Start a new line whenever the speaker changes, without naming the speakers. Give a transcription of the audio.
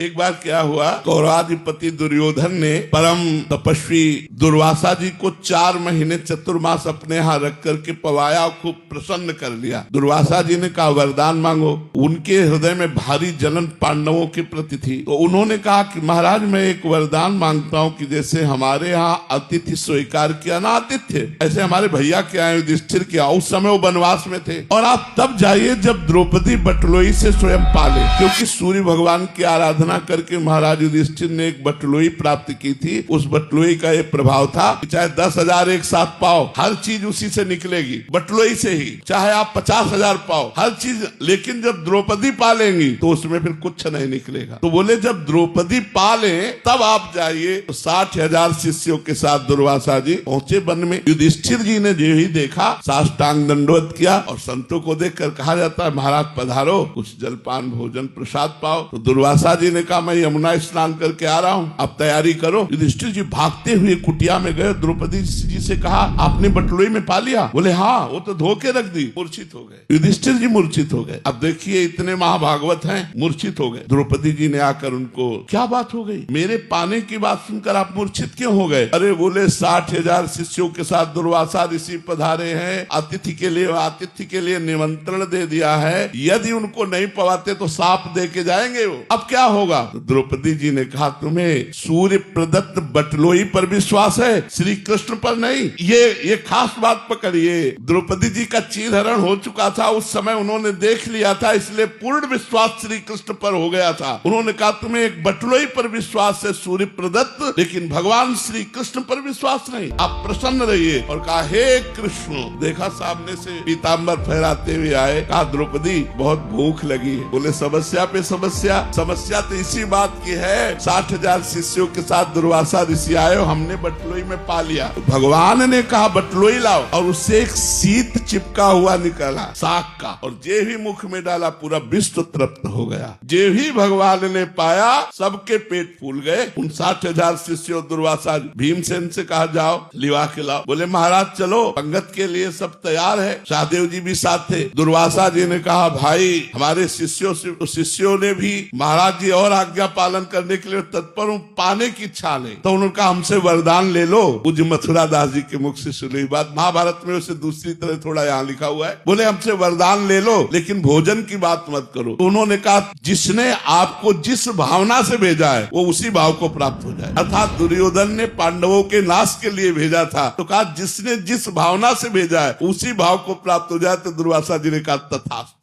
एक बार क्या हुआ, कौरवाधिपति दुर्योधन ने परम तपस्वी दुर्वासा जी को 4 महीने चतुर्मास अपने यहाँ रख करके पवाया और खूब प्रसन्न कर लिया। दुर्वासा जी ने कहा वरदान मांगो। उनके हृदय में भारी जलन पांडवों के प्रति थी, तो उन्होंने कहा कि महाराज मैं एक वरदान मांगता हूँ कि जैसे हमारे यहाँ अतिथि स्वीकार किया ना आतिथ्य, ऐसे हमारे भैया के आए युधिष्ठिर के उस समय वो वनवास में थे, और आप तब जाइए जब द्रौपदी बटलोई से स्वयं पाले, क्योंकि सूर्य भगवान की आराधना करके महाराज युधिष्ठिर ने एक बटलोई प्राप्त की थी। उस बटलोई का ये प्रभाव था कि चाहे 10,000 एक साथ पाओ, हर चीज उसी से निकलेगी, बटलोई से ही। चाहे आप 50,000 पाओ, हर चीज, लेकिन जब द्रौपदी पालेंगी तो उसमें फिर कुछ नहीं निकलेगा। तो बोले जब द्रौपदी पाले तब आप जाइए। तो 60,000 शिष्यों के साथ दुर्वासा जी पहुंचे वन में। युधिष्ठिर जी ने जो ही देखा साष्टांग दंडवत किया, और संतों को देखकर कहा जाता है महाराज पधारो, कुछ जलपान भोजन प्रसाद पाओ। तो दुर्वासा जी ने कहा मैं यमुना स्नान करके आ रहा हूँ, आप तैयारी करो। युधिष्ठिर जी भागते हुए कुटिया में गए, द्रौपदी जी से कहा आपने बटलोई में पा लिया? बोले हाँ, वो तो धो के रख दी। मूर्छित हो गए, युधिष्ठिर जी मूर्छित हो गए। अब देखिए इतने महाभागवत हैं, मूर्छित हो गए। द्रौपदी जी ने आकर उनको क्या बात हो गई, मेरे पाने की बात सुनकर आप मूर्छित क्यों हो गए? अरे बोले 60,000 शिष्यों के साथ दुर्वासा ऋषि पधारे हैं, आतिथ्य के लिए निमंत्रण दे दिया है, यदि उनको नहीं पवाते तो साप दे के जाएंगे वो, अब क्या होगा? तो द्रौपदी जी ने कहा तुम्हें सूर्य प्रदत्त बटलोई पर विश्वास है, श्री कृष्ण पर नहीं। ये खास बात पकड़िए। द्रौपदी जी का चीरहरण हो चुका था, उस समय उन्होंने देख लिया था, इसलिए पूर्ण विश्वास श्री कृष्ण पर हो गया था। उन्होंने कहा तुम्हें एक बटलोई पर विश्वास है सूर्य प्रदत्त, लेकिन भगवान श्री कृष्ण पर विश्वास नहीं, आप प्रसन्न रहिए। और कहा हे कृष्ण, देखा सामने से पीताम्बर फहराते हुए आए। कहा द्रौपदी बहुत भूख लगी है। बोले समस्या पे समस्या तो इसी बात की है, 60,000 शिष्यों के साथ दुर्वासा ऋषि आए, हमने बटलोई में पा लिया। तो भगवान ने कहा बटलोई लाओ, और उससे एक शीत चिपका हुआ निकला साग का, और जे भी मुख में डाला पूरा विश्व तृप्त हो गया। जे भी भगवान ने पाया सबके पेट फूल गए। उन 60,000 शिष्यों दुर्वासा भीमसेन से कहा जाओ लिवा के लाओ। बोले महाराज चलो, पंगत के लिए सब तैयार है। सहदेव जी भी साथ थे। दुर्वासा जी ने कहा भाई हमारे शिष्यों ने भी महाराज जी और आज्ञा पालन करने के लिए तत्पर हूँ, पाने की इच्छा नहीं। तो उन्होंने कहा हमसे वरदान ले लो। पूज्य मथुरा दास जी के मुख से सुनी बात, महाभारत में उसे दूसरी तरह थोड़ा यहाँ लिखा हुआ है। बोले हमसे वरदान ले लो, लेकिन भोजन की बात मत करो। तो उन्होंने कहा जिसने आपको जिस भावना से भेजा है वो उसी भाव को प्राप्त हो जाए। अर्थात दुर्योधन ने पांडवों के नाश के लिए भेजा था, तो कहा जिसने जिस भावना से भेजा है उसी भाव को प्राप्त हो जाए। तो दुर्वासा जी ने कहा तथास्तु।